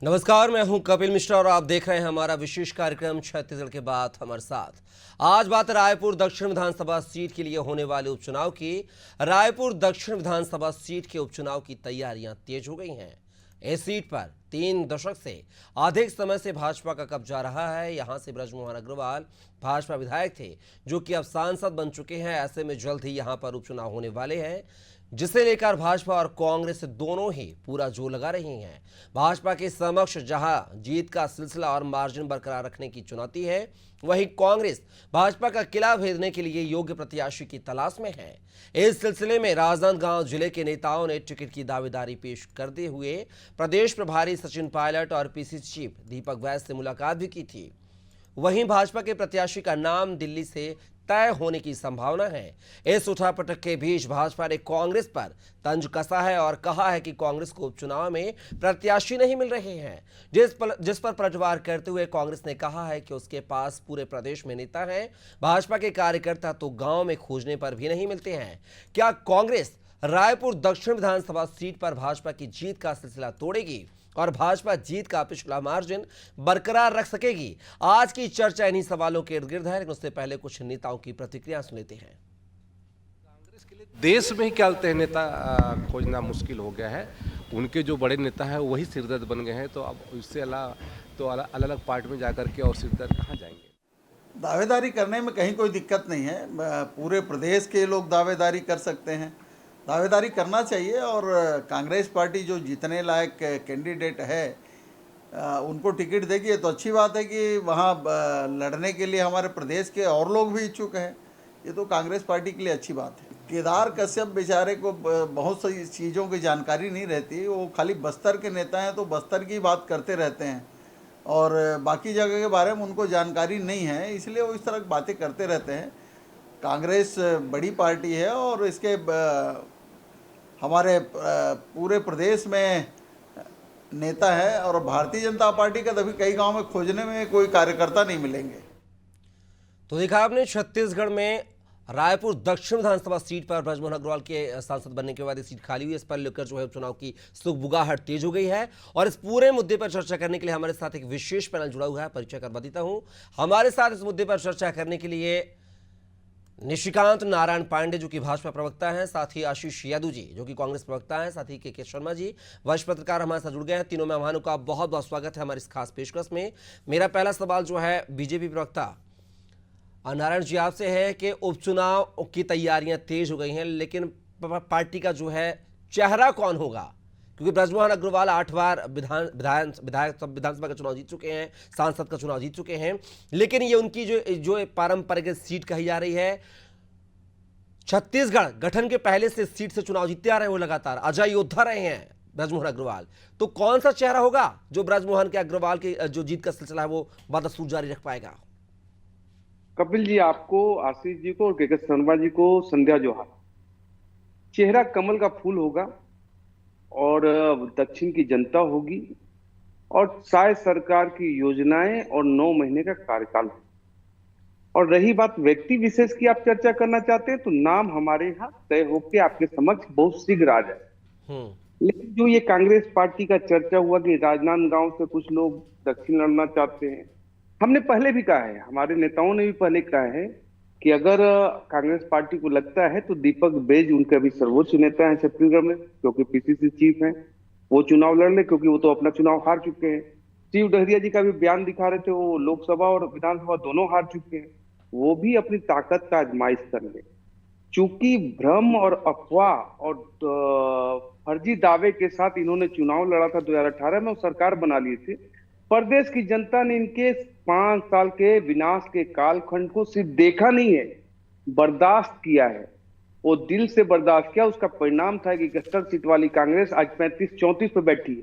नमस्कार, मैं हूं कपिल मिश्रा और आप देख रहे हैं हमारा विशेष कार्यक्रम छत्तीसगढ़ के बाद हमारे साथ। आज बात रायपुर दक्षिण विधानसभा सीट के लिए होने वाले उपचुनाव की। रायपुर दक्षिण विधानसभा सीट के उपचुनाव की तैयारियां तेज हो गई हैं। इस सीट पर 3 दशक से अधिक समय से भाजपा का कब्जा रहा है। यहां से बृजमोहन अग्रवाल भाजपा विधायक थे, जो कि अब सांसद बन चुके हैं। ऐसे में जल्द ही यहां पर उपचुनाव होने वाले हैं, जिसे लेकर भाजपा और कांग्रेस दोनों ही पूरा जोर लगा रही हैं। भाजपा के समक्ष जहां जीत का सिलसिला और मार्जिन बरकरार रखने की चुनौती है, वहीं कांग्रेस भाजपा का किला भेदने के लिए योग्य प्रत्याशी की तलाश में है। इस सिलसिले में राजनांदगांव जिले के नेताओं ने टिकट की दावेदारी पेश करते हुए प्रदेश प्रभारी सचिन पायलट और पीसीसी चीफ दीपक वैद्य से मुलाकात भी की थी। वहीं भाजपा के प्रत्याशी का नाम दिल्ली से तय होने की संभावना है। इस उठापटक के बीच भाजपा ने कांग्रेस पर तंज कसा है और कहा है कि कांग्रेस को उपचुनाव में प्रत्याशी नहीं मिल रहे हैं, जिस पर पलटवार करते हुए कांग्रेस ने कहा है कि उसके पास पूरे प्रदेश में नेता हैं। भाजपा के कार्यकर्ता तो गांव में खोजने पर भी नहीं मिलते हैं। क्या कांग्रेस रायपुर दक्षिण विधानसभा सीट पर भाजपा की जीत का सिलसिला तोड़ेगी और भाजपा जीत का पिछला मार्जिन बरकरार रख सकेगी? आज की चर्चा इन्हीं सवालों के इर्द गिर्द है, लेकिन उससे पहले कुछ नेताओं की प्रतिक्रिया सुन लेते हैं। कांग्रेस के लिए देश में ही क्या बोलते हैं, नेता खोजना मुश्किल हो गया है। उनके जो बड़े नेता हैं वही सिरदर्द बन गए हैं, तो अब इससे अलग अलग पार्टी में जाकर के और सिरदर्द कहाँ जाएंगे? दावेदारी करने में कहीं कोई दिक्कत नहीं है। पूरे प्रदेश के लोग दावेदारी कर सकते हैं, दावेदारी करना चाहिए। और कांग्रेस पार्टी जो जीतने लायक कैंडिडेट है उनको टिकट देगी, ये तो अच्छी बात है कि वहाँ लड़ने के लिए हमारे प्रदेश के और लोग भी इच्छुक हैं। ये तो कांग्रेस पार्टी के लिए अच्छी बात है। केदार कश्यप बेचारे को बहुत सी चीज़ों की जानकारी नहीं रहती, वो खाली बस्तर के नेता हैं तो बस्तर की बात करते रहते हैं और बाकी जगह के बारे में उनको जानकारी नहीं है, इसलिए वो इस तरह की बातें करते रहते हैं। कांग्रेस बड़ी पार्टी है और इसके हमारे पूरे प्रदेश में नेता है, और भारतीय जनता पार्टी का तभी कई गांव में खोजने में कोई कार्यकर्ता नहीं मिलेंगे। तो देखा आपने, छत्तीसगढ़ में रायपुर दक्षिण विधानसभा सीट पर बृजमोहन अग्रवाल के सांसद बनने के बाद ये सीट खाली हुई। इस पर लेकर जो है चुनाव की सुगबुगाहट तेज हो गई है और इस पूरे मुद्दे पर चर्चा करने के लिए हमारे साथ एक विशेष पैनल जुड़ा हुआ है। परिचय करवा देता हूं। हमारे साथ इस मुद्दे पर चर्चा करने के लिए निशिकांत नारायण पांडे, जो कि भाजपा प्रवक्ता हैं, साथ ही आशीष यादव जी, जो कि कांग्रेस प्रवक्ता हैं, साथ ही के शर्मा जी, वरिष्ठ पत्रकार हमारे साथ जुड़ गए हैं। तीनों मेहमानों का बहुत बहुत स्वागत है हमारी इस खास पेशकश में। मेरा पहला सवाल जो है बीजेपी प्रवक्ता नारायण जी आपसे है कि उपचुनाव की तैयारियां तेज हो गई हैं, लेकिन पार्टी का जो है चेहरा कौन होगा? क्योंकि बृजमोहन अग्रवाल 8 बार विधानसभा का चुनाव जीत चुके हैं, सांसद का चुनाव जीत चुके हैं, लेकिन ये उनकी जो पारंपरिक सीट कही जा रही है। छत्तीसगढ़ गठन के पहले से सीट से चुनाव जीतते आ रहे हैं, वो लगातार अजय योद्धा रहे हैं बृजमोहन अग्रवाल। तो कौन सा चेहरा होगा जो बृजमोहन के अग्रवाल की जो जीत का सिलसिला है वो बदस्तूर जारी रख पाएगा? कपिल जी, आपको, आशीष जी को और के शर्मा जी को संध्या जोहार। चेहरा कमल का फूल होगा और दक्षिण की जनता होगी और शायद सरकार की योजनाएं और 9 महीने का कार्यकाल। और रही बात व्यक्ति विशेष की आप चर्चा करना चाहते हैं, तो नाम हमारे यहाँ तय होकर आपके समक्ष बहुत शीघ्र आ जाए। लेकिन जो ये कांग्रेस पार्टी का चर्चा हुआ कि राजनांदगांव से कुछ लोग दक्षिण लड़ना चाहते हैं, हमने पहले भी कहा है, हमारे नेताओं ने भी पहले कहा है कि अगर कांग्रेस पार्टी को लगता है तो दीपक वैद्य उनके अभी सर्वोच्च नेता हैं छत्तीसगढ़ में, क्योंकि पीसीसी चीफ हैं, वो चुनाव लड़ ले, क्योंकि वो तो अपना चुनाव हार चुके हैं। शिव डहरिया जी का भी बयान दिखा रहे थे, वो लोकसभा और विधानसभा दोनों हार चुके हैं, वो भी अपनी ताकत का आजमाइश कर ले। चूंकि भ्रम और अफवाह और फर्जी दावे के साथ इन्होंने चुनाव लड़ा था 2018 में और सरकार बना लिए थे, प्रदेश की जनता ने इनके 5 साल के विनाश के कालखंड को सिर्फ देखा नहीं है, बर्दाश्त किया है। वो दिल से बर्दाश्त किया। उसका परिणाम था कि 71 सीट वाली कांग्रेस आज 35-34 पे बैठी है।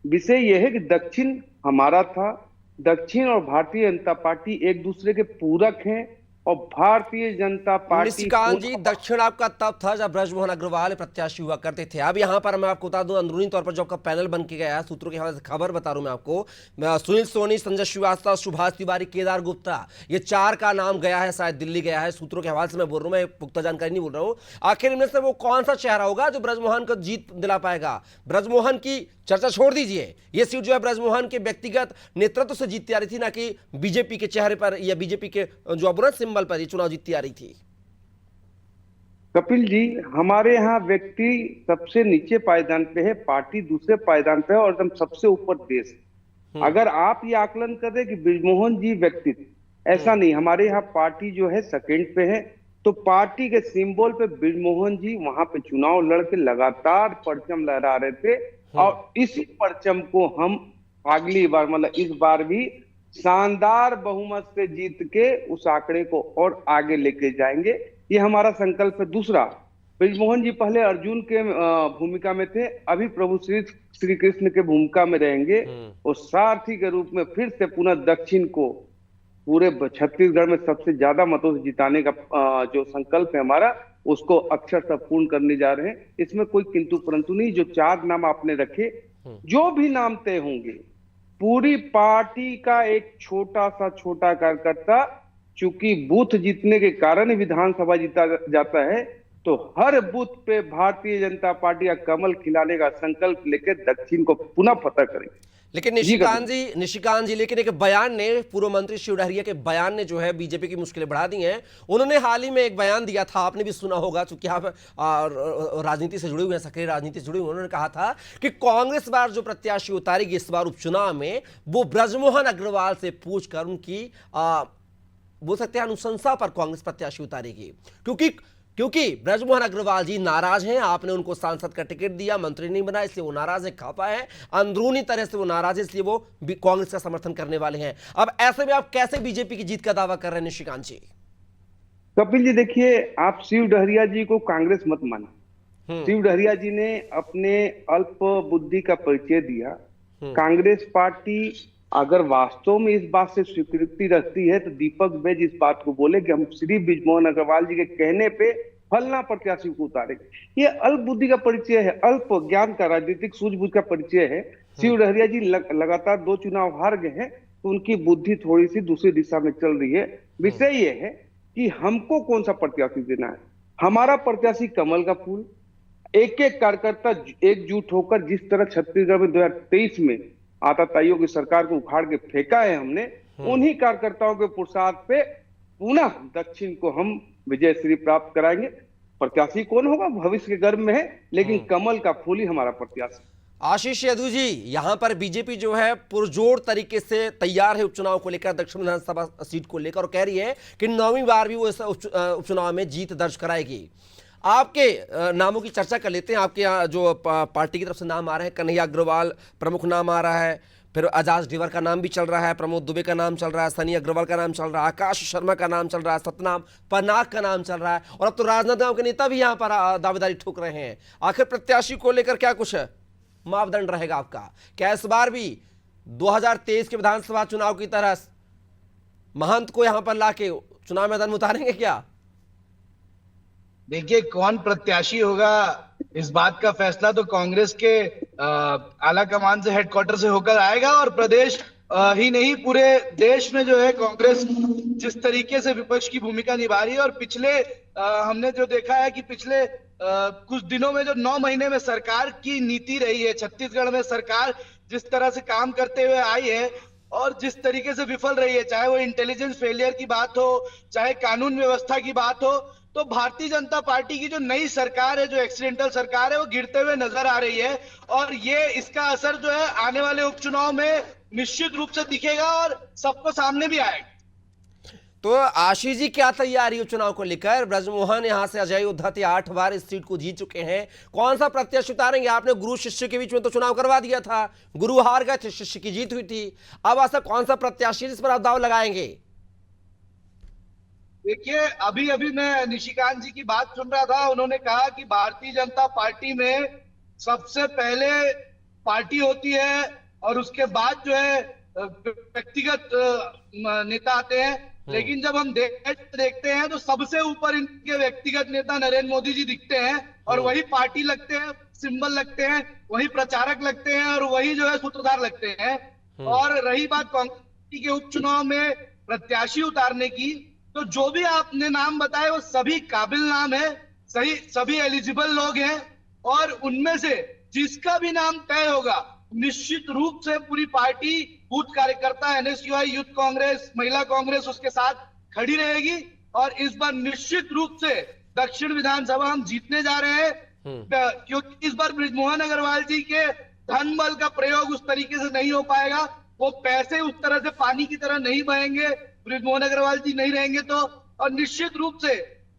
विषय यह है कि दक्षिण हमारा था। दक्षिण और भारतीय जनता पार्टी एक दूसरे के पूरक हैं। और भारतीय जनता पार्टी निशिकांत जी, दक्षिण आपका तब था जब ब्रजमोहन अग्रवाल प्रत्याशी हुआ करते थे। अब यहाँ पर मैं आपको बता दूं, अंदरूनी तौर पर जो आपका पैनल बन के गया है, सूत्रों के हवाले से खबर बता रहा हूं मैं आपको, सुनील सोनी, संजय श्रीवास्तव, सुभाष तिवारी, केदार गुप्ता, ये 4 का नाम गया है, शायद दिल्ली गया है। सूत्रों के हवाले से मैं बोल रहा हूं, मैं पुख्ता जानकारी नहीं बोल रहा हूं। आखिर इनमें से वो कौन सा चेहरा होगा जो ब्रजमोहन को जीत दिला पाएगा? ब्रजमोहन की चर्चा छोड़ दीजिए, ये सीट जो है ब्रजमोहन के व्यक्तिगत नेतृत्व से जीतती आ रही थी, ना कि बीजेपी के चेहरे पर या बीजेपी के जो अबुरत सिंबल पर ये चुनाव जीतती आ रही थी। कपिल जी, हमारे यहाँ व्यक्ति सबसे नीचे पायदान पे है, पार्टी दूसरे पायदान पे है और एकदम सबसे ऊपर देश। अगर आप ये आकलन कर रहे कि बृजमोहन जी व्यक्तित्व, ऐसा नहीं, हमारे यहाँ पार्टी जो है सेकंड पे है। तो पार्टी के सिंबल पे बृजमोहन जी वहां पे चुनाव लड़के लगातार परचम लहरा रहे थे और इसी परचम को हम अगली बार मतलब इस बार भी शानदार बहुमत से जीत के उस आंकड़े को और आगे लेके जाएंगे, ये हमारा संकल्प है। दूसरा, बृजमोहन जी पहले अर्जुन के भूमिका में थे, अभी प्रभु श्री कृष्ण के भूमिका में रहेंगे और सारथी के रूप में फिर से पुनः दक्षिण को पूरे छत्तीसगढ़ में सबसे ज्यादा मतों से जिताने का जो संकल्प है हमारा, उसको अक्षरशः पूर्ण करने जा रहे हैं। इसमें कोई किंतु परंतु नहीं। जो 4 नाम आपने रखे, जो भी नाम तय होंगे, पूरी पार्टी का एक छोटा कार्यकर्ता, चूंकि बूथ जीतने के कारण ही विधानसभा जीता जाता है, तो हर बूथ पे भारतीय जनता पार्टी का कमल खिलाने का संकल्प लेकर दक्षिण को पुनः फतह करेंगे। लेकिन निशिकांत जी, लेकिन एक बयान ने, पूर्व मंत्री शिव डहरिया के बयान ने जो है बीजेपी की मुश्किलें बढ़ा दी हैं। उन्होंने हाल ही में एक बयान दिया था, आपने भी सुना होगा, चूंकि आप राजनीति से जुड़े हुए हैं, सक्रिय राजनीति से जुड़े हुए। उन्होंने कहा था कि कांग्रेस बार जो प्रत्याशी उतारेगी इस बार उपचुनाव में, वो ब्रजमोहन अग्रवाल से पूछकर उनकी बोल सकते हैं अनुशंसा पर कांग्रेस प्रत्याशी उतारेगी, क्योंकि ब्रजमोहन अग्रवाल जी नाराज हैं। आपने उनको सांसद का टिकट दिया, मंत्री नहीं बना, इसलिए वो नाराज है, खफा है, अंदरूनी तरह से वो नाराज है, इसलिए वो कांग्रेस का समर्थन करने वाले हैं। अब ऐसे में आप कैसे बीजेपी की जीत का दावा कर रहे हैं निशिकांत जी? कपिल जी, देखिए, आप शिव डहरिया जी को कांग्रेस मत माना। शिव डहरिया जी ने अपने अल्प बुद्धि का परिचय दिया। कांग्रेस पार्टी अगर वास्तव में इस बात से स्वीकृति रखती है तो दीपक बैज इस बात को बोले कि हम श्री बृजमोहन अग्रवाल जी के कहने पे फलना प्रत्याशी को उतारेंगे। ये अल्प बुद्धि का परिचय है, अल्प ज्ञान का, राजनीतिक सूझबूझ का परिचय है। शिव डहरिया जी लगातार 2 चुनाव हार गए हैं, तो उनकी बुद्धि थोड़ी सी दूसरी दिशा में चल रही है। विषय ये है कि हमको कौन सा प्रत्याशी देना है। हमारा प्रत्याशी कमल का फूल, एक एक कार्यकर्ता एकजुट होकर, जिस तरह छत्तीसगढ़ में 2023 में आताताइयों की सरकार को उखाड़ के फेंका है हमने, उन्हीं कार्यकर्ताओं के पुरुषार्थ पे पुनः दक्षिण को हम विजय श्री प्राप्त कराएंगे। प्रत्याशी कौन होगा भविष्य के गर्भ में है, लेकिन कमल का फूल ही हमारा प्रत्याशी। आशीष यादव जी, यहां पर बीजेपी जो है पुरजोर तरीके से तैयार है उपचुनाव को लेकर, दक्षिण विधानसभा सीट को लेकर, और कह रही है कि 9वीं बार भी वो इस उपचुनाव में जीत दर्ज कराएगी। आपके नामों की चर्चा कर लेते हैं। आपके यहाँ जो पार्टी की तरफ से नाम आ रहे हैं, कन्हैया अग्रवाल प्रमुख नाम आ रहा है, फिर आजाद डिवर का नाम भी चल रहा है, प्रमोद दुबे का नाम चल रहा है, सनी अग्रवाल का नाम चल रहा है, आकाश शर्मा का नाम चल रहा है, सतनाम पनाग का नाम चल रहा है, और अब तो राजनांदगांव के नेता भी यहाँ पर दावेदारी ठोक रहे हैं। आखिर प्रत्याशी को लेकर क्या कुछ मापदंड रहेगा आपका? क्या इस बार भी 2023 के विधानसभा चुनाव की तरह महंत को यहाँ पर लाके चुनाव मैदान में उतारेंगे क्या? देखिए, कौन प्रत्याशी होगा इस बात का फैसला तो कांग्रेस के आला कमान से, हेडक्वार्टर से होकर आएगा। और प्रदेश ही नहीं, पूरे देश में जो है कांग्रेस जिस तरीके से विपक्ष की भूमिका निभा रही है, और पिछले हमने जो देखा है कि पिछले कुछ दिनों में जो 9 महीने में सरकार की नीति रही है, छत्तीसगढ़ में सरकार जिस तरह से काम करते हुए आई है और जिस तरीके से विफल रही है, चाहे वो इंटेलिजेंस फेलियर की बात हो, चाहे कानून व्यवस्था की बात हो, तो भारतीय जनता पार्टी की जो नई सरकार है, जो एक्सीडेंटल सरकार है, वो गिरते हुए नजर आ रही है। और ये इसका असर जो है आने वाले उपचुनाव में निश्चित रूप से दिखेगा और सबको सामने भी आएगा। तो आशीष जी, क्या तैयारी उपचुनाव को लेकर? ब्रजमोहन यहां से अजय उद्धत 8 बार इस सीट को जीत चुके हैं, कौन सा प्रत्याशी उतारेंगे? आपने गुरु शिष्य के बीच में तो चुनाव करवा दिया था, गुरु हार गए थे, शिष्य की जीत हुई थी। अब ऐसा कौन सा प्रत्याशी जिस पर आप दाव लगाएंगे? देखिए, अभी अभी मैं निशिकांत जी की बात सुन रहा था, उन्होंने कहा कि भारतीय जनता पार्टी में सबसे पहले पार्टी होती है और उसके बाद जो है व्यक्तिगत नेता आते हैं। लेकिन जब हम देखते हैं तो सबसे ऊपर इनके व्यक्तिगत नेता नरेंद्र मोदी जी दिखते हैं और वही पार्टी लगते हैं, सिंबल लगते हैं, वही प्रचारक लगते हैं और वही जो है सूत्रधार लगते हैं। और रही बात कांग्रेस के उपचुनाव में प्रत्याशी उतारने की, तो जो भी आपने नाम बताए वो सभी काबिल नाम है, सभी एलिजिबल लोग हैं और उनमें से जिसका भी नाम तय होगा निश्चित रूप से पूरी पार्टी, बूथ कार्यकर्ता, एनएसयूआई, यूथ कांग्रेस, महिला कांग्रेस उसके साथ खड़ी रहेगी और इस बार निश्चित रूप से दक्षिण विधानसभा हम जीतने जा रहे हैं। क्योंकि इस बार बृजमोहन अग्रवाल जी के धन बल का प्रयोग उस तरीके से नहीं हो पाएगा, वो पैसे उस तरह से पानी की तरह नहीं बहेंगे, बृजमोहन अग्रवाल जी नहीं रहेंगे तो, और निश्चित रूप से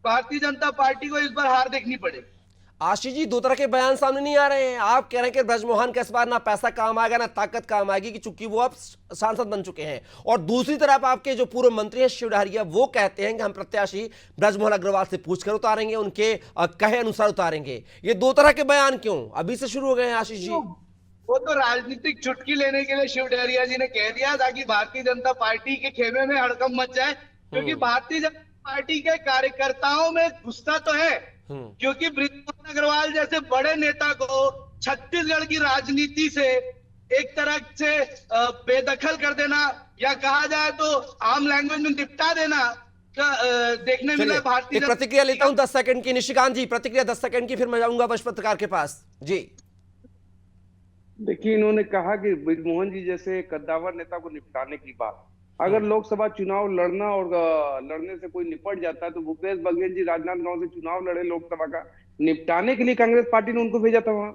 भारतीय जनता पार्टी को इस बार हार देखनी पड़ेगी। आशीष जी, दो तरह के बयान सामने नहीं आ रहे हैं। आप कह रहे हैं कि बृजमोहन के इस बार ना पैसा काम आएगा ना ताकत काम आएगी, कि चूंकि वो अब सांसद बन चुके हैं, और दूसरी तरफ आपके जो पूर्व मंत्री हैं शिव डहरिया, वो कहते हैं कि हम प्रत्याशी बृजमोहन अग्रवाल से पूछकर उतारेंगे, उनके कहे अनुसार उतारेंगे। ये दो तरह के बयान क्यों अभी से शुरू हो गए हैं आशीष जी? वो तो राजनीतिक चुटकी लेने के लिए शिव डहरिया जी ने कह दिया ताकि भारतीय जनता पार्टी के खेमे में हड़कंप मच जाए, क्योंकि भारतीय जनता पार्टी के कार्यकर्ताओं में गुस्सा तो है, क्योंकि बृजमोहन अग्रवाल जैसे बड़े नेता को छत्तीसगढ़ की राजनीति से एक तरह से बेदखल कर देना, या कहा जाए तो आम लैंग्वेज में निपटा देना देखने मिला भारतीय। प्रतिक्रिया लेता हूं 10 सेकंड की। निशिकांत जी, प्रतिक्रिया 10 सेकंड की, फिर मैं जाऊंगा वरिष्ठ पत्रकार के पास जी। देखिए, इन्होंने कहा कि बृजमोहन जी जैसे कद्दावर नेता को निपटाने की बात, अगर लोकसभा चुनाव लड़ना और लड़ने से कोई निपट जाता है तो भूपेश बघेल जी राजनांदगांव से चुनाव लड़े लोकसभा का, निपटाने के लिए कांग्रेस पार्टी ने उनको भेजा था वहां।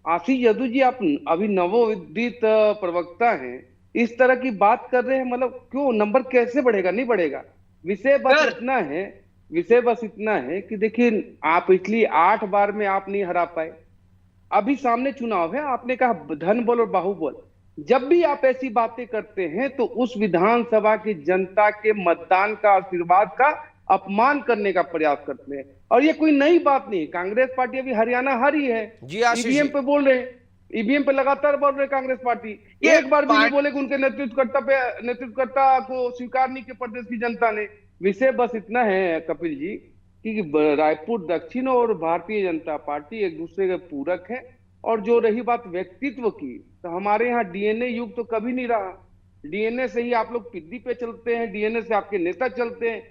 आशीष यादव जी, आप अभी नवोदित प्रवक्ता हैं, इस तरह की बात कर रहे हैं, मतलब क्यों? नंबर कैसे बढ़ेगा? नहीं बढ़ेगा। विषय बस इतना है कि देखिए, आप पिछली 8 बार में आप नहीं हरा पाए, अभी सामने चुनाव है, आपने कहा धन बल और बाहुबल। जब भी आप ऐसी बातें करते हैं तो उस विधानसभा की जनता के मतदान का, आशीर्वाद का अपमान करने का प्रयास करते हैं, और ये कोई नई बात नहीं। कांग्रेस पार्टी अभी हरियाणा हारी है, ईवीएम पे बोल रहे हैं, ईवीएम पे लगातार बोल रहे कांग्रेस पार्टी, एक बार भी नहीं बोले कि उनके नेतृत्वकर्ता को स्वीकार नहीं किया प्रदेश की जनता ने। विषय बस इतना है कपिल जी कि रायपुर दक्षिण और भारतीय जनता पार्टी एक दूसरे के पूरक है, और जो रही बात व्यक्तित्व की, तो हमारे यहाँ डीएनए युग तो कभी नहीं रहा। डीएनए से ही आप लोग पिद्दी पे चलते हैं, डीएनए से आपके नेता चलते हैं।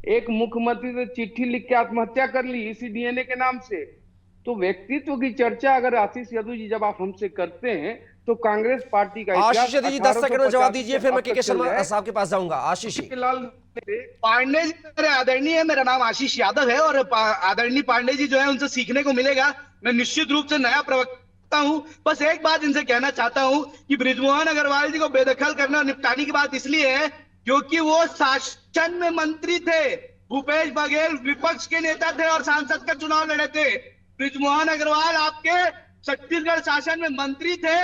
एक मुख्यमंत्री ने चिट्ठी लिख के आत्महत्या कर ली इसी डीएनए के नाम से। तो व्यक्तित्व की चर्चा अगर आशीष यादव जी जब आप हमसे करते हैं तो कांग्रेस पार्टी का आशीष यादव जी 10 सेकंड में जवाब दीजिए, फिर मैं के शर्मा साहब के पास जाऊंगा। आशीष पांडे जी मेरे आदरणीय, मेरा नाम आशीष यादव है और आदरणीय पांडे जी जो है उनसे सीखने को मिलेगा। मैं निश्चित रूप से नया प्रवक्ता हूं, बस एक बात इनसे कहना चाहता हूं कि बृजमोहन अग्रवाल जी को बेदखल करना और निपटाने की बात इसलिए है क्योंकि वो शासन में मंत्री थे, भूपेश बघेल विपक्ष के नेता थे और सांसद का चुनाव लड़े थे। बृजमोहन अग्रवाल आपके छत्तीसगढ़ शासन में मंत्री थे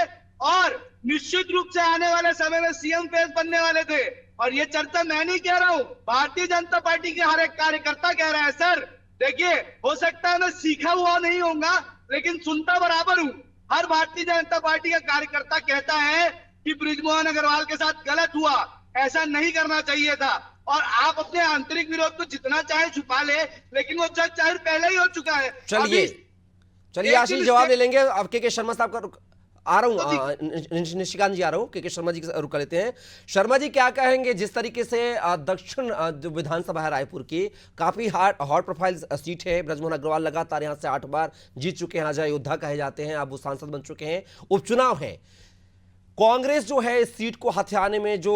और निश्चित रूप से आने वाले समय में सीएम फेस बनने वाले थे। और ये चर्चा मैं नहीं कह रहा हूं, भारतीय जनता पार्टी के हर एक कार्यकर्ता कह रहा है। सर देखिए, हो सकता है मैं सीखा हुआ नहीं होऊंगा लेकिन सुनता बराबर हूं। हर भारतीय जनता पार्टी का कार्यकर्ता कहता है कि बृजमोहन अग्रवाल के साथ गलत हुआ, ऐसा नहीं करना चाहिए था। और आप अपने आंतरिक विरोध को जितना चाहे छुपा ले, लेकिन वो जग जाहिर पहले ही हो चुका है। चलिए आशीष जवाब ले लेंगे। अब के शर्मा साहब का आ रहा हूं, निशिकांत जी आ रहा हूं, के शर्मा जी का रुक लेते हैं। शर्मा जी क्या कहेंगे, जिस तरीके से दक्षिण जो विधानसभा है रायपुर की, काफी हॉट प्रोफाइल सीट है, बृजमोहन अग्रवाल लगातार यहां से 8 बार जीत चुके हैं, अजय योद्धा कहे जाते हैं, अब वो सांसद बन चुके हैं, उपचुनाव है। कांग्रेस जो है इस सीट को हथियाने में जो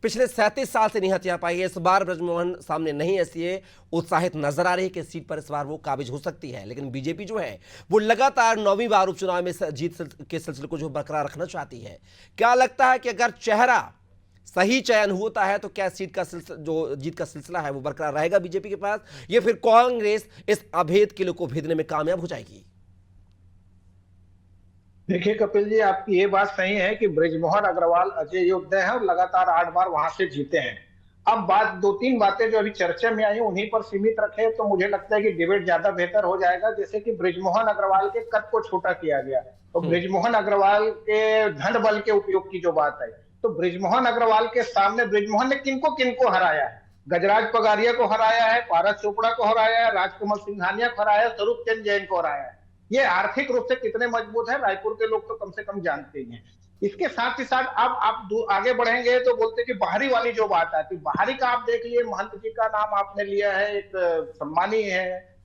पिछले 37 साल से नहीं हथिया पाई है, इस बार बृजमोहन सामने नहीं ऐसी उत्साहित नजर आ रही है कि सीट पर इस बार वो काबिज हो सकती है। लेकिन बीजेपी जो है वो लगातार 9वीं बार उपचुनाव में जीत के सिलसिले को जो बरकरार रखना चाहती है। क्या लगता है कि अगर चेहरा सही चयन होता है तो क्या सीट का जो जीत का सिलसिला है वो बरकरार रहेगा बीजेपी के पास, या फिर कांग्रेस इस अभेद किले को भेदने में कामयाब हो जाएगी? देखिए कपिल जी, आपकी ये बात सही है कि बृजमोहन अग्रवाल अजय योद्धा है और लगातार 8 बार वहां से जीते हैं। अब बात 2-3 बातें जो अभी चर्चा में आई उन्हीं पर सीमित रखे तो मुझे लगता है कि डिबेट ज्यादा बेहतर हो जाएगा। जैसे कि बृजमोहन अग्रवाल के कद को छोटा किया गया और बृजमोहन अग्रवाल के धन बल के उपयोग की जो बात है, तो बृजमोहन अग्रवाल के सामने बृजमोहन ने किनको किनको हराया है? गजराज पगारिया को हराया है, पारस चोपड़ा को हराया है, राजकमल सिंघानिया को हराया है, स्वरूप चंद जैन को हराया है। ये आर्थिक रूप से कितने मजबूत है रायपुर के लोग तो कम से कम जानते ही हैं। इसके साथ ही साथ अब आप आगे बढ़ेंगे तो बोलते कि बाहरी वाली जो बात आती, बाहरी का आप देख लिए, महंत जी का नाम आपने लिया है, एक सम्मानीय है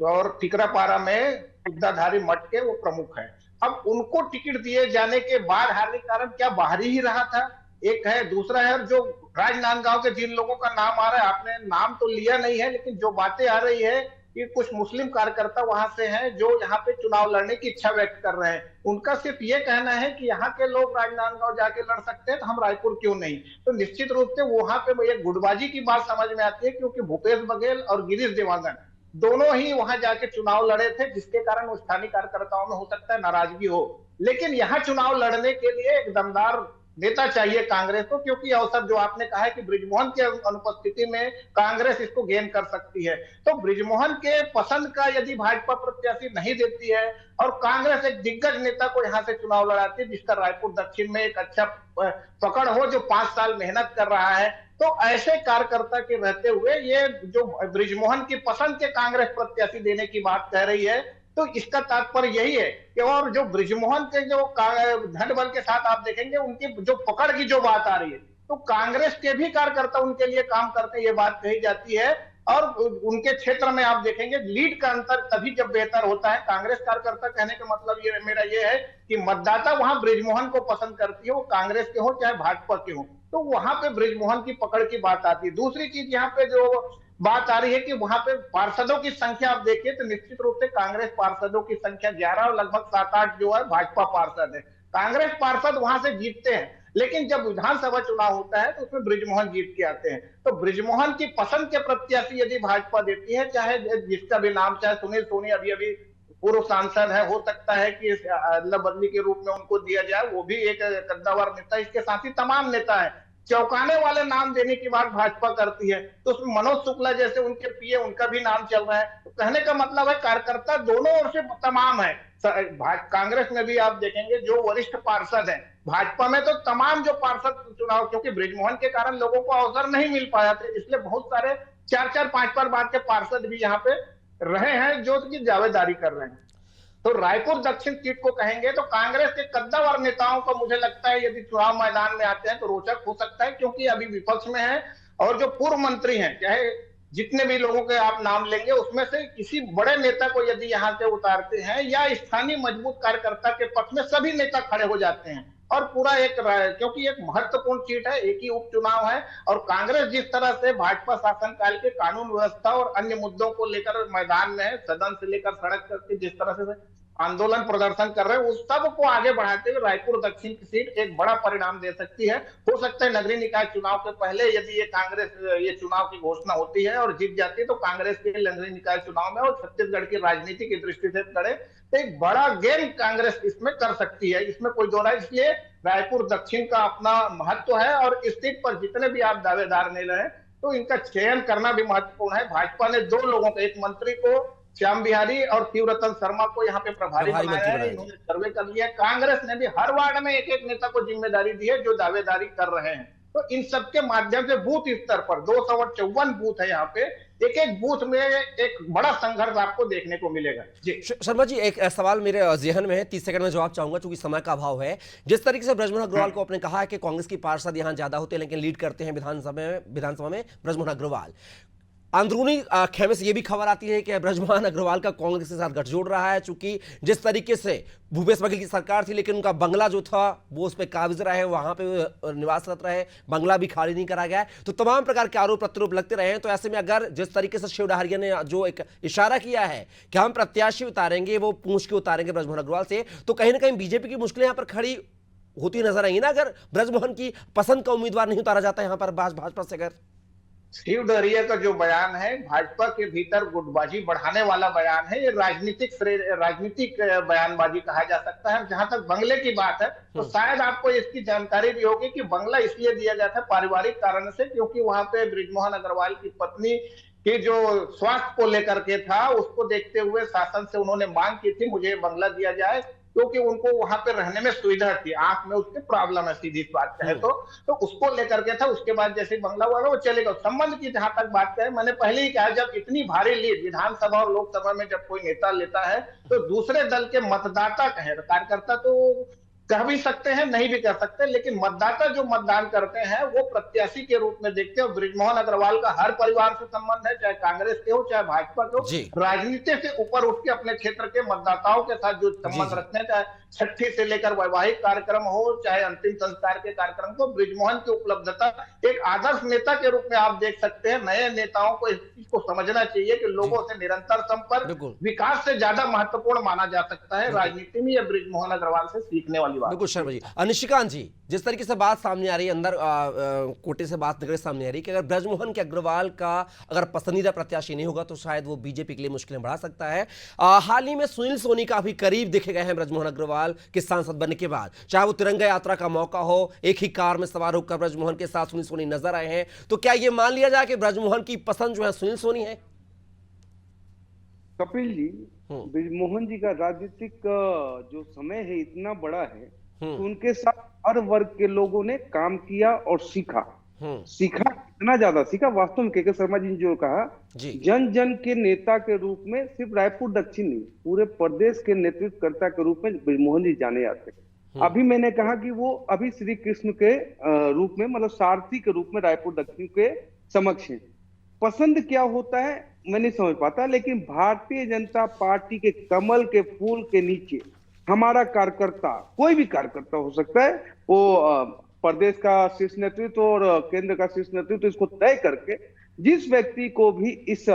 और टिकरापारा में विद्याधारी मठ के वो प्रमुख है। अब उनको टिकट दिए जाने के बाद हारने के कारण क्या बाहरी ही रहा था? एक है, दूसरा है जो राजनांदगांव के जिन लोगों का नाम आ रहा है, आपने नाम तो लिया नहीं है, लेकिन जो बातें आ रही है कि कुछ मुस्लिम कार्यकर्ता वहां से हैं जो यहाँ पे चुनाव लड़ने की इच्छा व्यक्त कर रहे हैं। उनका सिर्फ ये कहना है कि यहाँ के लोग राजनांदगांव जाके लड़ सकते हैं तो हम रायपुर क्यों नहीं? तो निश्चित रूप से वहां पे एक गुटबाजी की बात समझ में आती है, क्योंकि भूपेश बघेल और गिरीश देवांगन दोनों ही वहां जाके चुनाव लड़े थे, जिसके कारण स्थानीय कार्यकर्ताओं में हो सकता है नाराजगी हो। लेकिन यहाँ चुनाव लड़ने के लिए एक दमदार नेता चाहिए कांग्रेस को, क्योंकि अवसर जो आपने कहा है कि बृजमोहन की अनुपस्थिति में कांग्रेस इसको गेन कर सकती है। तो बृजमोहन के पसंद का यदि भाजपा प्रत्याशी नहीं देती है और कांग्रेस एक दिग्गज नेता को यहाँ से चुनाव लड़ाती है, जिसका रायपुर दक्षिण में एक अच्छा पकड़ हो, जो 5 साल मेहनत कर रहा है, तो ऐसे कार्यकर्ता के रहते हुए ये जो बृजमोहन की पसंद के कांग्रेस प्रत्याशी देने की बात कह रही है, तो इसका तात्पर्य यही है कि और जो बृजमोहन के जो धन बल के साथ आप देखेंगे उनकी जो पकड़ की जो बात आ रही है, तो कांग्रेस के भी कार्यकर्ता उनके लिए काम करते हैं, ये बात कही जाती है। और उनके क्षेत्र में आप देखेंगे लीड का अंतर तभी जब बेहतर होता है। कांग्रेस कार्यकर्ता कहने का मतलब ये मेरा ये है कि मतदाता वहां बृजमोहन को पसंद करती है, वो कांग्रेस के हो चाहे भाजपा के हो, तो वहां पे बृजमोहन की पकड़ की बात आती है। दूसरी चीज यहाँ पे जो बात आ रही है कि वहां पे पार्षदों की संख्या आप देखिए तो निश्चित रूप से कांग्रेस पार्षदों की संख्या 11 और लगभग 7-8 जो है भाजपा पार्षद है। कांग्रेस पार्षद वहां से जीतते हैं, लेकिन जब विधानसभा चुनाव होता है तो उसमें बृजमोहन जीत के आते हैं। तो बृजमोहन की पसंद के प्रत्याशी यदि भाजपा देती है, चाहे जिसका भी नाम, चाहे सुनील सोनी अभी अभी पूर्व सांसद है, हो सकता है कि अदला बदली के रूप में उनको दिया जाए, वो भी एक कद्दावर नेता, इसके साथ ही तमाम नेता है। चौंकाने वाले नाम देने की बात भाजपा करती है, तो उसमें मनोज शुक्ला जैसे उनके पीए, उनका भी नाम चल रहा है। तो कहने का मतलब है कार्यकर्ता दोनों ओर से तमाम है। कांग्रेस में भी आप देखेंगे जो वरिष्ठ पार्षद हैं, भाजपा में तो तमाम जो पार्षद चुनाव, क्योंकि बृजमोहन के कारण लोगों को अवसर नहीं मिल पाया था, इसलिए बहुत सारे 4-4, 5-5 बार के पार्षद भी यहाँ पे रहे हैं जो कि दावेदारी कर रहे हैं। तो रायपुर दक्षिण सीट को कहेंगे तो कांग्रेस के कद्दावर नेताओं को मुझे लगता है यदि चुनाव मैदान में आते हैं तो रोचक हो सकता है, क्योंकि अभी विपक्ष में है और जो पूर्व मंत्री हैं, चाहे जितने भी लोगों के आप नाम लेंगे उसमें से किसी बड़े नेता को यदि यहाँ से उतारते हैं या स्थानीय मजबूत कार्यकर्ता के पक्ष में सभी नेता खड़े हो जाते हैं और पूरा एक, क्योंकि एक महत्वपूर्ण सीट है, एक ही उपचुनाव है और कांग्रेस जिस तरह से भाजपा शासनकाल के कानून व्यवस्था और अन्य मुद्दों को लेकर मैदान में है, सदन से लेकर सड़क तक की जिस तरह से आंदोलन प्रदर्शन कर रहे हैं, उस सब को आगे बढ़ाते हुए रायपुर दक्षिण की सीट एक बड़ा परिणाम दे सकती है। हो सकता है नगरीय निकाय चुनाव के पहले यदि ये कांग्रेस ये चुनाव की घोषणा होती है और जीत जाती है तो कांग्रेस के नगरीय निकाय चुनाव में और छत्तीसगढ़ की राजनीति की दृष्टि से करे तो एक बड़ा गेम कांग्रेस इसमें कर सकती है, इसमें कोई दो राय। इसलिए रायपुर दक्षिण का अपना महत्व है और इस सीट पर जितने भी आप दावेदार नहीं रहे तो इनका चयन करना भी महत्वपूर्ण है। भाजपा ने 2 लोगों को, एक मंत्री को श्याम बिहारी और शिवरतन शर्मा को यहाँ पे प्रभारी बनाया है, इन्होंने सर्वे कर लिया। कांग्रेस ने भी हर वार्ड में एक एक नेता को जिम्मेदारी दी है जो दावेदारी कर रहे हैं। तो इन सबके माध्यम से बूथ स्तर पर 254 बूथ है यहाँ पे, एक एक बूथ में एक बड़ा संघर्ष आपको देखने को मिलेगा। जी शर्मा जी, एक सवाल मेरे जेहन में है, 30 सेकंड में जवाब चाहूंगा क्योंकि समय का अभाव है। जिस तरीके से बृजमोहन अग्रवाल को आपने कहा है कि कांग्रेस की पार्षद यहाँ ज्यादा होते हैं लेकिन लीड करते हैं विधानसभा में बृजमोहन अग्रवाल, अंदरूनी खेमे से ये भी खबर आती है कि बृजमोहन अग्रवाल का कांग्रेस के साथ गठजोड़ रहा है, चूंकि जिस तरीके से भूपेश बघेल की सरकार थी लेकिन उनका बंगला जो था वो उस पर काबिज रहे, वहां पे निवासरत रहे, बंगला भी खाली नहीं करा गया, तो तमाम प्रकार के आरोप प्रत्यारोप लगते रहे हैं। तो ऐसे में अगर जिस तरीके से शिव डहरिया ने जो एक इशारा किया है कि हम प्रत्याशी उतारेंगे, वो पूछ के उतारेंगे बृजमोहन अग्रवाल से, तो कहीं ना कहीं बीजेपी की मुश्किलें यहाँ पर खड़ी होती नजर आई ना, अगर बृजमोहन की पसंद का उम्मीदवार नहीं उतारा जाता यहाँ पर भाजपा से। अगर शिव डहरिया का जो बयान है भाजपा के भीतर गुटबाजी बढ़ाने वाला बयान है, ये राजनीतिक बयानबाजी कहा जा सकता है। जहां तक बंगले की बात है तो शायद आपको इसकी जानकारी भी होगी कि बंगला इसलिए दिया गया था पारिवारिक कारण से, क्योंकि वहां पे बृजमोहन अग्रवाल की पत्नी की जो स्वास्थ्य को लेकर के था उसको देखते हुए शासन से उन्होंने मांग की थी मुझे बंगला दिया जाए। क्योंकि उनको वहां पे रहने में सुविधा थी, आंख में उसके प्रॉब्लम है, सीधी बात कहे तो उसको लेकर के था। उसके बाद जैसे बंगला हुआ वो चलेगा। संबंध की जहां तक बात करें, मैंने पहले ही कहा, जब इतनी भारी लीड विधानसभा और लोकसभा में जब कोई नेता लेता है तो दूसरे दल के मतदाता कहे, कार्यकर्ता तो कह भी सकते हैं, नहीं भी कह सकते, लेकिन मतदाता जो मतदान करते हैं वो प्रत्याशी के रूप में देखते हैं। बृजमोहन अग्रवाल का हर परिवार से संबंध है, चाहे कांग्रेस के हो चाहे भाजपा के जी। हो। राजनीति से ऊपर उठ के अपने क्षेत्र के मतदाताओं के साथ जो संबंध जी। रखते हैं, चाहे छठी से लेकर वैवाहिक कार्यक्रम हो चाहे अंतिम संस्कार के कार्यक्रम को, बृजमोहन की उपलब्धता एक आदर्श नेता के रूप में आप देख सकते हैं। नए नेताओं को इस चीज को समझना चाहिए कि लोगों से निरंतर संपर्क बिल्कुल। विकास से ज्यादा महत्वपूर्ण माना जा सकता है। राजनीति में यह बृजमोहन अग्रवाल से सीखने वाली बात। बिल्कुल शर्मा जी। निशिकांत जी, जिस तरीके से बात सामने आ रही है, अंदर कोटे से बात निकले सामने आ रही है कि अगर बृजमोहन के अग्रवाल का अगर पसंदीदा प्रत्याशी नहीं होगा तो शायद वो बीजेपी के लिए मुश्किलें बढ़ा सकता है। हाल ही में सुनील सोनी काफी करीब देखे गए हैं बृजमोहन अग्रवाल के सांसद बनने के बाद, चाहे वो तिरंगा यात्रा का मौका हो, एक ही कार में सवार होकर बृजमोहन के साथ सुनील सोनी नजर आए हैं। तो क्या ये मान लिया जाए कि बृजमोहन की पसंद जो है सुनील सोनी है? कपिल जी, बृजमोहन जी का राजनीतिक जो समय है इतना बड़ा है तो उनके साथ हर वर्ग के लोगों ने काम किया और सीखा। सीखा, इतना ज्यादा सीखा वास्तव में। के शर्मा जी ने जो कहा, जन जन के नेता के रूप में सिर्फ रायपुर दक्षिण नहीं, पूरे प्रदेश के नेतृत्वकर्ता के रूप में बृजमोहन जी जाने जाते हैं। अभी मैंने कहा कि वो अभी श्री कृष्ण के रूप में, मतलब सारथी के रूप में रायपुर दक्षिण के समक्ष हैं। पसंद क्या होता है मैं नहीं समझ पाता, लेकिन भारतीय जनता पार्टी के कमल के फूल के नीचे हमारा कार्यकर्ता, कोई भी कार्यकर्ता हो सकता है, वो प्रदेश का शीर्ष नेतृत्व और केंद्र का शीर्ष नेतृत्व इसको तय करके जिस व्यक्ति को भी इस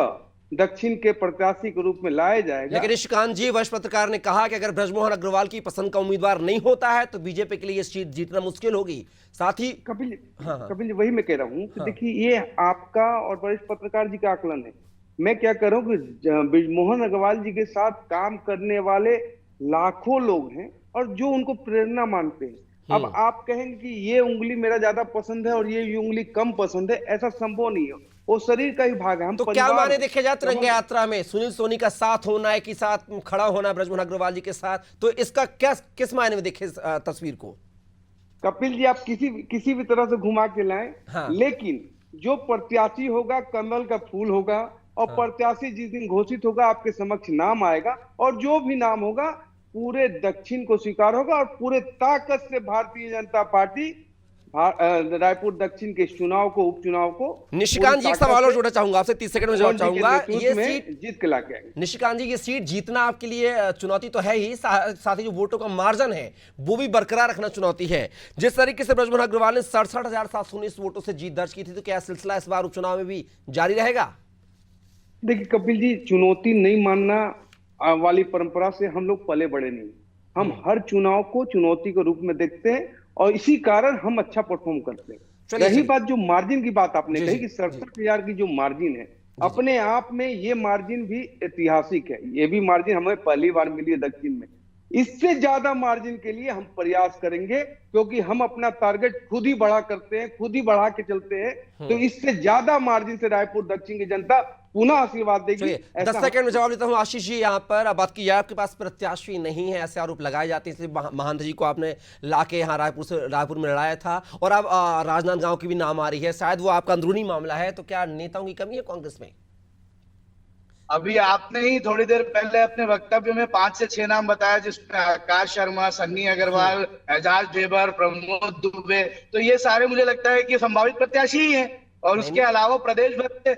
दक्षिण के प्रत्याशी के रूप में लाया जाएगा। लेकिन निशिकांत जी, वरिष्ठ पत्रकार ने कहा कि अगर बृजमोहन अग्रवाल की पसंद का उम्मीदवार नहीं होता है तो बीजेपी के लिए ये सीट जीतना मुश्किल होगी। साथ ही कपिल जी, वही मैं कह रहा हूँ कि देखिए, ये आपका और वरिष्ठ पत्रकार जी का आकलन है। मैं क्या कर रहा हूँ कि बृजमोहन अग्रवाल जी के साथ काम करने वाले लाखों लोग हैं और जो उनको प्रेरणा मानते हैं। अब आप कहेंगे कि ये उंगली मेरा ज्यादा पसंद है और ये उंगली कम पसंद है, ऐसा संभव नहीं है। वो शरीर का ही भाग है। हम तो क्या माने देखे जाए तिरंगा यात्रा में सुनील सोनी का साथ होना, एक ही साथ खड़ा होना बृजमोहन अग्रवाल जी के साथ, तो इसका क्या किस मायने में देखे तस्वीर को? कपिल जी, आप किसी भी तरह से घुमा के लाएं, लेकिन जो प्रत्याशी होगा कमल का फूल होगा और प्रत्याशी जिस दिन घोषित होगा आपके समक्ष नाम आएगा और जो भी नाम होगा पूरे दक्षिण को स्वीकार होगा और पूरे ताकत से भारतीय जनता पार्टी रायपुर दक्षिण के चुनाव को, उपचुनाव को। निशिकांत जी, एक सवाल और जोड़ना चाहूंगा आपसे, 30 सेकंड में जवाब चाहूंगा। ये सीट जीत के लाके आएंगे। निशिकांत जी, ये सीट जीतना आपके लिए चुनौती तो है ही, साथ ही जो वोटों का मार्जिन है वो भी बरकरार रखना चुनौती है। जिस तरीके से बृजमोहन अग्रवाल ने 67,719 वोटों से जीत दर्ज की थी, तो क्या सिलसिला इस बार उपचुनाव में भी जारी रहेगा? देखिए कपिल जी, चुनौती नहीं मानना वाली परंपरा से हम लोग पले बड़े नहीं। हम हर चुनाव को चुनौती के रूप में देखते हैं और इसी कारण हम अच्छा परफॉर्म करते हैं। रही बात जो मार्जिन की बात आपने कही कि 67,000 की जो मार्जिन है, अपने आप में ये मार्जिन भी ऐतिहासिक है। ये भी मार्जिन हमें पहली बार मिली है दक्षिण में। इससे ज्यादा मार्जिन के लिए हम प्रयास करेंगे क्योंकि हम अपना टारगेट खुद ही बढ़ा करते हैं, खुद ही बढ़ा के चलते हैं। तो इससे ज्यादा मार्जिन से रायपुर दक्षिण की जनता पुनः आशीर्वाद देगी। 10 सेकंड में जवाब देता हूं। आशीष जी, यहाँ पर बात की जाए, आपके पास प्रत्याशी नहीं है ऐसे आरोप लगाए जाते हैं, इसलिए महंत जी को आपने लाके यहाँ रायपुर में लड़ाया था और अब राजनांदगांव की भी नाम आ रही है, शायद वो आपका अंदरूनी मामला है। तो क्या नेताओं की कमी है कांग्रेस में? अभी आपने ही थोड़ी देर पहले अपने वक्तव्य में 5 से 6 नाम बताया, जिसमें आकाश शर्मा, सन्नी अग्रवाल, एजाज ढेबर, प्रमोद दुबे, तो ये सारे मुझे लगता है कि संभावित प्रत्याशी ही हैं। और उसके अलावा प्रदेश भर के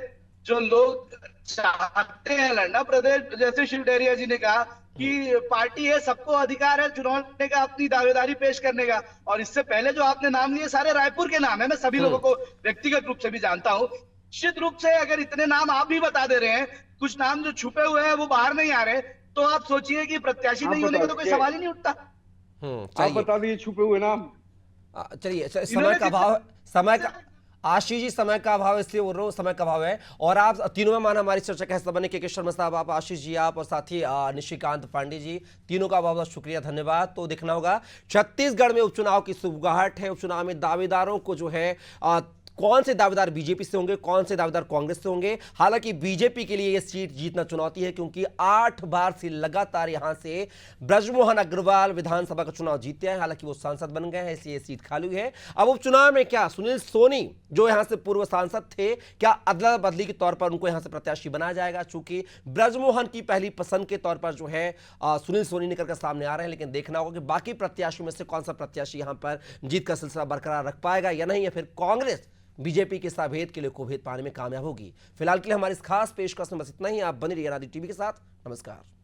जो लोग चाहते हैं लड़ना, प्रदेश, जैसे शिव डहरिया जी ने कहा कि पार्टी है, सबको अधिकार है चुनाव लड़ने का, अपनी दावेदारी पेश करने का। और इससे पहले जो आपने नाम लिए सारे रायपुर के नाम है, मैं सभी लोगों को व्यक्तिगत रूप से भी जानता हूँ। निश्चित रूप से अगर इतने नाम आप भी बता दे रहे हैं, कुछ नाम जो छुपे हुए हैं वो बाहर नहीं आ रहे, तो आप सोचिए कि प्रत्याशी नहीं होने का तो कोई सवाल ही नहीं उठता। आप बता दीजिए छुपे हुए नाम। चलिए, समय का अभाव, समय का, आशीष जी समय का अभाव, इसलिए बोल रहा हूँ, समय का अभाव है। और आप तीनों में माना हमारी चर्चा का हिस्सा बने, के शर्मा साहब, आप, आशीष जी आप, और साथ ही निशिकांत पांडे जी, तीनों का बहुत बहुत शुक्रिया, धन्यवाद। तो देखना होगा छत्तीसगढ़ में उपचुनाव की सुगबुगाहट है। उपचुनाव में दावेदारों को जो है कौन से दावेदार बीजेपी से होंगे, कौन से दावेदार कांग्रेस से होंगे। हालांकि बीजेपी के लिए यह सीट जीतना चुनौती है, क्योंकि 8 बार से लगातार यहां से ब्रजमोहन अग्रवाल विधानसभा का चुनाव जीते हैं। हालांकि वो सांसद बन गए हैं, इसलिए सीट खाली है। अब उपचुनाव में क्या सुनील सोनी जो यहां से पूर्व सांसद थे, क्या अदला बदली के तौर पर उनको यहां से प्रत्याशी बनाया जाएगा? चूंकि ब्रजमोहन की पहली पसंद के तौर पर जो है सुनील सोनी निकल कर सामने आ रहे हैं, लेकिन देखना होगा कि बाकी प्रत्याशियों में से कौन सा प्रत्याशी यहां पर जीत का सिलसिला बरकरार रख पाएगा या नहीं, या फिर कांग्रेस बीजेपी के साभेद के लिए कुभेद पाने में कामयाब होगी। फिलहाल के लिए हमारी इस खास पेशकश में बस इतना ही। आप बने रहिए आजादी टीवी के साथ। नमस्कार।